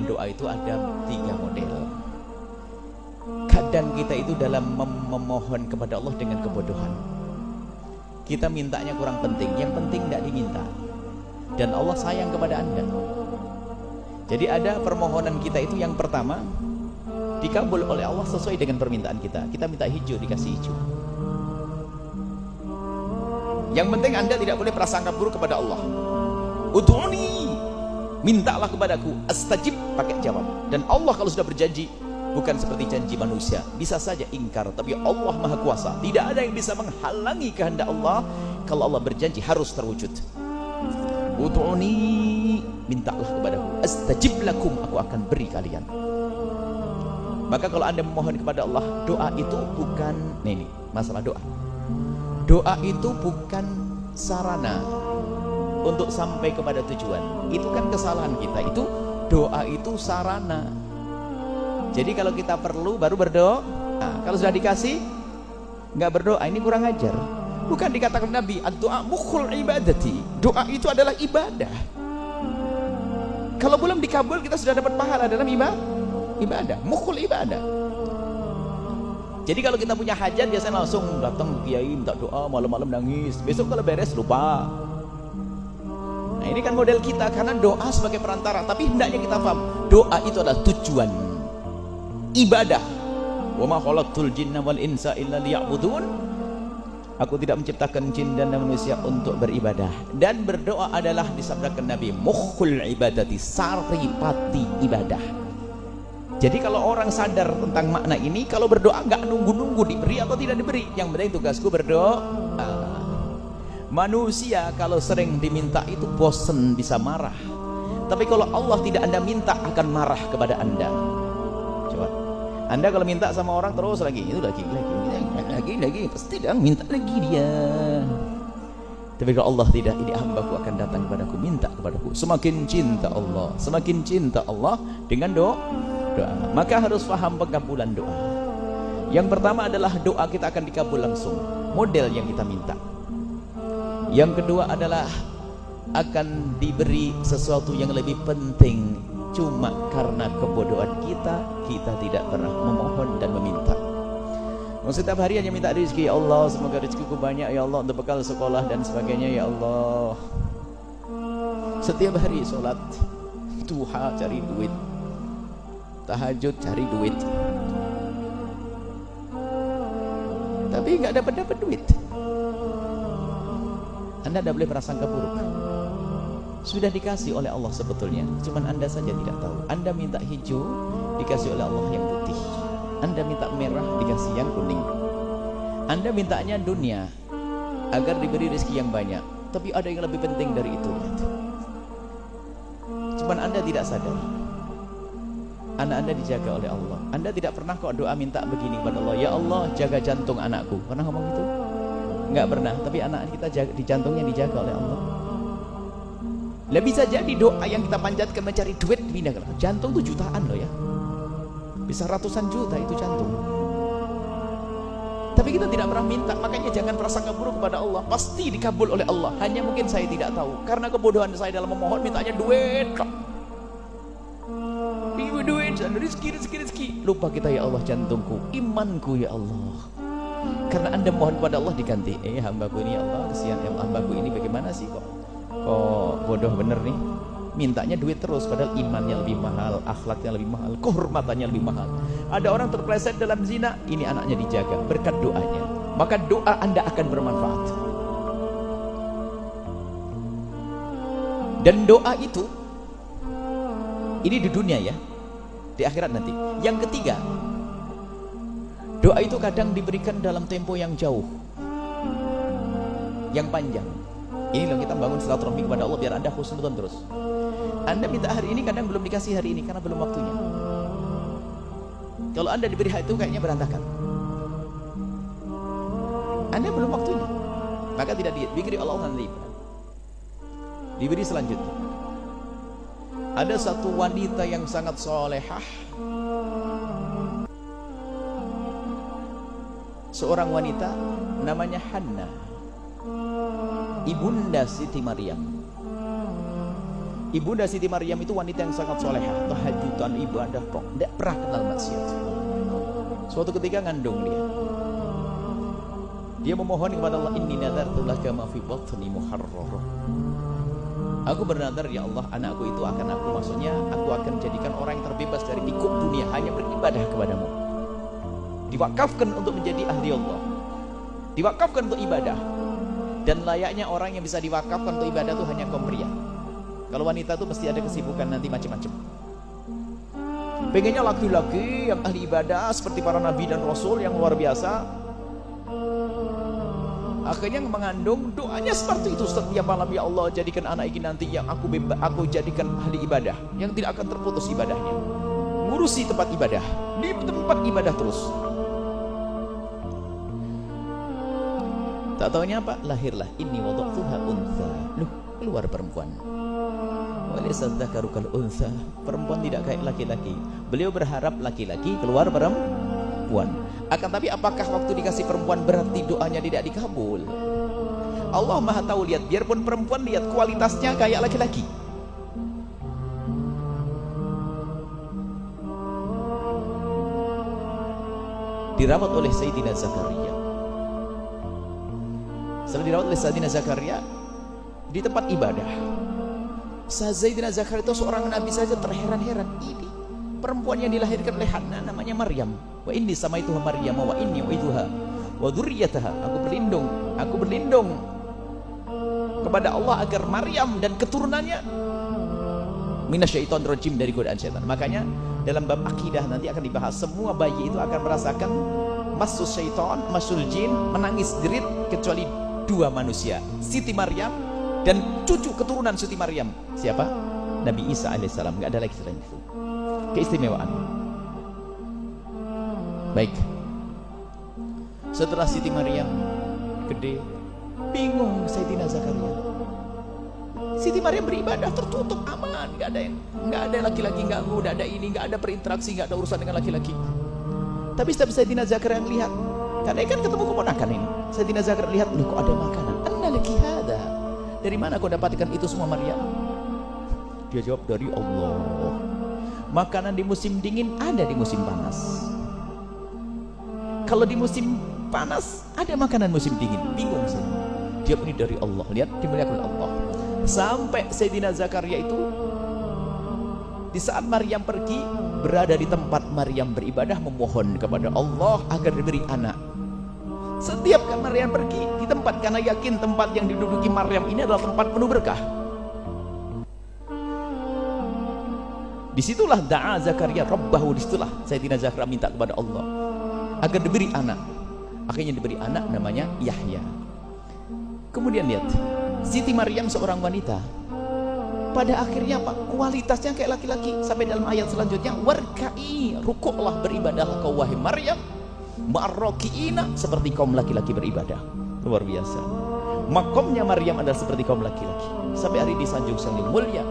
doa itu ada 3 model. Kadang kita itu dalam memohon kepada Allah dengan kebodohan. Kita mintanya kurang penting, yang penting tidak diminta. Dan Allah sayang kepada Anda. Jadi ada permohonan kita itu yang pertama dikabul oleh Allah sesuai dengan permintaan kita. Kita minta hijau, dikasih hijau. Yang penting Anda tidak boleh prasangka buruk kepada Allah. Ud'uni, mintalah kepadaku, astajib, pakai jawab. Dan Allah kalau sudah berjanji, bukan seperti janji manusia, bisa saja ingkar, tapi Allah Maha Kuasa. Tidak ada yang bisa menghalangi kehendak Allah. Kalau Allah berjanji harus terwujud. Ud'uni, mintalah kepadaku, astajib lakum, aku akan beri kalian. Maka kalau Anda memohon kepada Allah, doa itu bukan, ini masalah doa. Doa itu bukan sarana untuk sampai kepada tujuan. Itu kan kesalahan kita. Itu doa itu sarana. Jadi kalau kita perlu baru berdoa. Nah, kalau sudah dikasih nggak berdoa, ini kurang ajar. Bukan dikatakan Nabi, ad-doa mukhul ibadati. Doa itu adalah ibadah. Kalau belum dikabul, kita sudah dapat pahala dalam ibadah. Mukhul ibadah. Jadi kalau kita punya hajat, biasanya langsung datang ke kiai minta doa, malam-malam nangis. Besok kalau beres lupa. Nah, ini kan model kita, karena doa sebagai perantara. Tapi hendaknya kita paham, doa itu adalah tujuan ibadah. Wa ma khalaqtul jinna wal insa illa liya'budun. Aku tidak menciptakan jin dan manusia untuk beribadah. Dan berdoa adalah disabdakan Nabi, mukhul ibadati, saripati ibadah. Jadi kalau orang sadar tentang makna ini, kalau berdoa nggak nunggu-nunggu diberi atau tidak diberi. Yang penting tugasku berdoa. Manusia kalau sering diminta itu bosen, bisa marah. Tapi kalau Allah tidak Anda minta, akan marah kepada Anda. Coba Anda kalau minta sama orang terus lagi, itu lagi, pasti dong minta lagi dia. Tapi kalau Allah tidak, ini hambaku akan datang kepadaku, minta kepadaku. Semakin cinta Allah dengan doa. Maka harus paham pengabulan doa. Yang pertama adalah doa kita akan dikabul langsung, model yang kita minta. Yang kedua adalah akan diberi sesuatu yang lebih penting. Cuma karena kebodohan kita tidak pernah memohon dan meminta. Setiap hari hanya minta rezeki, ya Allah semoga rezekiku banyak ya Allah untuk bekal sekolah dan sebagainya ya Allah. Setiap hari sholat duha cari duit, tahajud cari duit, tapi nggak dapat duit. Anda tidak boleh prasangka buruk. Sudah dikasih oleh Allah sebetulnya, cuman Anda saja tidak tahu. Anda minta hijau, dikasih oleh Allah yang putih. Anda minta merah, dikasih yang kuning. Anda mintanya dunia agar diberi rezeki yang banyak, tapi ada yang lebih penting dari itu. Cuman Anda tidak sadar. Anak Anda dijaga oleh Allah. Anda tidak pernah kok doa minta begini kepada Allah, ya Allah jaga jantung anakku. Pernah ngomong itu? Enggak pernah. Tapi anak kita di jantungnya dijaga oleh Allah. Lah bisa jadi doa yang kita panjatkan mencari duit pindah ke jantung itu jutaan loh ya. Bisa ratusan juta itu jantung. Tapi kita tidak pernah minta. Makanya jangan prasangka buruk kepada Allah. Pasti dikabul oleh Allah. Hanya mungkin saya tidak tahu. Karena kebodohan saya dalam memohon, mintanya duit. Duit, rezeki. Lupa kita, ya Allah jantungku, imanku ya Allah. Karena Anda mohon kepada Allah diganti. Hambaku ini ya Allah, kesian ya hambaku ini bagaimana sih kok bodoh bener nih. Mintanya duit terus, padahal imannya lebih mahal, akhlaknya lebih mahal, kehormatannya lebih mahal. Ada orang terpeleset dalam zina, ini anaknya dijaga berkat doanya. Maka doa Anda akan bermanfaat. Dan doa itu, ini di dunia ya, di akhirat nanti. Yang ketiga, doa itu kadang diberikan dalam tempo yang jauh, yang panjang. Ini loh kita bangun silaturahmi kepada Allah biar Anda husnudzon terus. Anda minta hari ini, kadang belum dikasih hari ini karena belum waktunya. Kalau Anda diberi hari itu kayaknya berantakan. Anda belum waktunya, maka tidak diberi Allah nanti. Diberi selanjutnya. Ada satu wanita yang sangat solehah, seorang wanita namanya Hannah, ibunda Siti Maryam. Ibunda Siti Maryam itu wanita yang sangat solehah, tahajudan, ibadah, tidak pernah kenal maksiat. Suatu ketika ngandung dia memohon kepada Allah, inni nadartu laka ma fi batni muharrarah. Aku bernadar, ya Allah, anakku itu akan maksudnya aku akan jadikan orang yang terbebas dari tikuk dunia, hanya beribadah kepadamu. Diwakafkan untuk menjadi ahli Allah, diwakafkan untuk ibadah. Dan layaknya orang yang bisa diwakafkan untuk ibadah itu hanya kaum pria. Kalau wanita itu mesti ada kesibukan nanti macam-macam. Pengennya laki-laki yang ahli ibadah seperti para nabi dan rasul yang luar biasa. Akhirnya mengandung, doanya seperti itu setiap malam, ya Allah, jadikan anak ini nanti yang aku jadikan ahli ibadah, yang tidak akan terputus ibadahnya, ngurusi tempat ibadah, di tempat ibadah terus. Tak tahunya apa, lahirlah inni wada'tuha untha. Loh, keluar perempuan. Walaysa dzakaru kal untha. Perempuan tidak kayak laki-laki. Beliau berharap laki-laki, keluar perempuan. Akan tapi apakah waktu dikasih perempuan berarti doanya tidak dikabul? Allah Maha tahu. Lihat, biarpun perempuan, lihat kualitasnya kayak laki-laki. Dirawat oleh Sayyidina Zakaria. Setelah dirawat oleh Sayyidina Zakaria di tempat ibadah, Sayyidina Zakaria itu seorang nabi saja terheran-heran, ini perempuan yang dilahirkan oleh Hannah namanya Maryam. Wa inni samaituha Maryam wa inni u'iduha wa dzurriyyataha. Aku berlindung kepada Allah agar Maryam dan keturunannya minasyaitonir rajim, dari godaan syaitan. Makanya dalam bab akidah nanti akan dibahas, semua bayi itu akan merasakan masus syaitan, masul jin, menangis jerit, kecuali dua manusia, Siti Maryam dan cucu keturunan Siti Maryam. Siapa? Nabi Isa alaihissalam. Nggak ada lagi selain itu. Keistimewaan. Baik. Setelah Siti Maryam gede, bingung Sayyidina Zakaria. Siti Maryam beribadah tertutup, aman, nggak ada laki-laki ganggu, nggak ada ini, nggak ada berinteraksi, nggak ada urusan dengan laki-laki. Tapi setiap Sayyidina Zakaria lihat, karena kan ketemu keponakan ini, Sayyidina Zakaria lihat, loh kok ada makanan? Anna laki hada. Dari mana kau dapatkan itu semua, Maryam? Dia jawab, dari Allah. Makanan di musim dingin ada di musim panas. Kalau di musim panas ada makanan musim dingin. Bingung saya. Dia ini dari Allah. Lihat, dimuliakan Allah. Sampai Sayyidina Zakaria itu di saat Maryam pergi, berada di tempat Maryam beribadah, memohon kepada Allah agar diberi anak. Setiap Maryam pergi di tempat, karena yakin tempat yang diduduki Maryam ini adalah tempat penuh berkah. Disitulah da'a Zakaria Rabbahu, disitulah Sayyidina Zakaria minta kepada Allah agar diberi anak. Akhirnya diberi anak namanya Yahya. Kemudian lihat, Siti Maryam seorang wanita, pada akhirnya apa? Kualitasnya kayak laki-laki. Sampai dalam ayat selanjutnya, warka'i, rukuklah, beribadahlah kau wahai Maryam, ma'arroki'ina, seperti kaum laki-laki beribadah. Luar biasa. Makomnya Maryam adalah seperti kaum laki-laki. Sampai hari disanjung-sanjung mulia,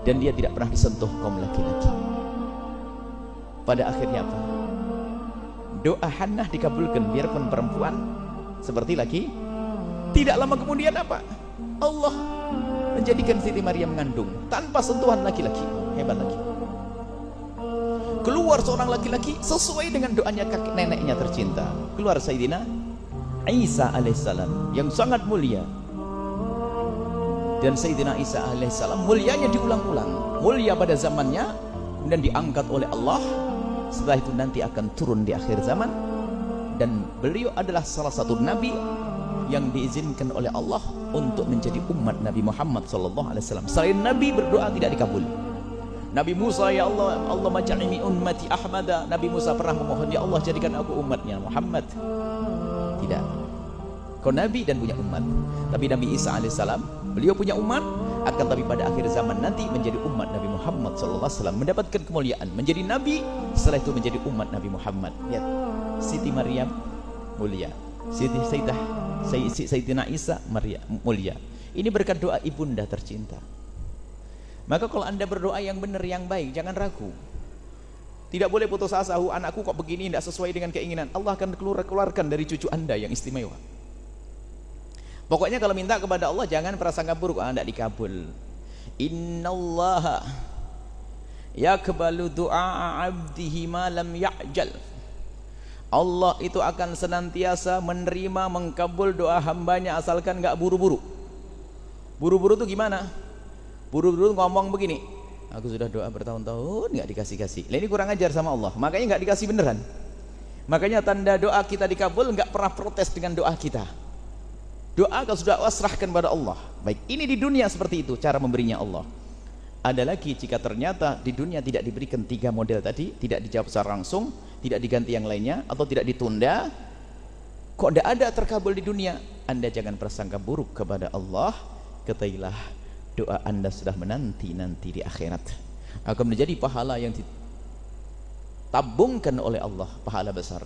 dan dia tidak pernah disentuh kaum laki-laki. Pada akhirnya apa? Doa Hannah dikabulkan, biarpun perempuan seperti laki. Tidak lama kemudian apa? Allah menjadikan Siti Maryam mengandung tanpa sentuhan laki-laki. Hebat lagi. Keluar seorang laki-laki sesuai dengan doanya kakek neneknya tercinta. Keluar Sayyidina Isa alaihissalam yang sangat mulia. Dan Sayyidina Isa alaihissalam mulianya diulang-ulang. Mulia pada zamannya, kemudian diangkat oleh Allah. Setelah itu nanti akan turun di akhir zaman. Dan beliau adalah salah satu nabi yang diizinkan oleh Allah untuk menjadi umat Nabi Muhammad SAW. Selain Nabi berdoa tidak dikabul. Nabi Musa, ya Allah, Allah maj'alni ummati Ahmada. Nabi Musa pernah memohon, ya Allah jadikan aku umatnya Muhammad. Tidak. Kau Nabi dan punya umat. Tapi Nabi Isa alaihissalam, beliau punya umat, akan tapi pada akhir zaman nanti menjadi umat Nabi Muhammad SAW, mendapatkan kemuliaan, menjadi Nabi, setelah itu menjadi umat Nabi Muhammad. Lihat, Siti Maryam mulia, Sayyidina Isa Maryam mulia. Ini berkat doa ibunda tercinta. Maka kalau anda berdoa yang benar, yang baik, jangan ragu. Tidak boleh putus asa, anakku kok begini, tidak sesuai dengan keinginan. Allah akan keluarkan dari cucu anda yang istimewa. Pokoknya kalau minta kepada Allah jangan prasangka buruk, tidak dikabul. Innallaha yaqbalu du'a 'abdihi ma lam ya'jal. Allah itu akan senantiasa menerima, mengkabul doa hambanya asalkan enggak buru-buru. Buru-buru itu gimana? Buru-buru ngomong begini, aku sudah doa bertahun-tahun enggak dikasih-kasih. Lah ini kurang ajar sama Allah, makanya enggak dikasih beneran. Makanya tanda doa kita dikabul enggak pernah protes dengan doa kita. Doa kalau sudah serahkan pada Allah. Baik, ini di dunia seperti itu cara memberinya Allah. Ada lagi jika ternyata di dunia tidak diberikan 3 model tadi, tidak dijawab secara langsung, tidak diganti yang lainnya, atau tidak ditunda, kok tidak ada terkabul di dunia, Anda jangan prasangka buruk kepada Allah. Ketahuilah doa Anda sudah menanti-nanti di akhirat akan menjadi pahala yang ditabungkan oleh Allah, pahala besar.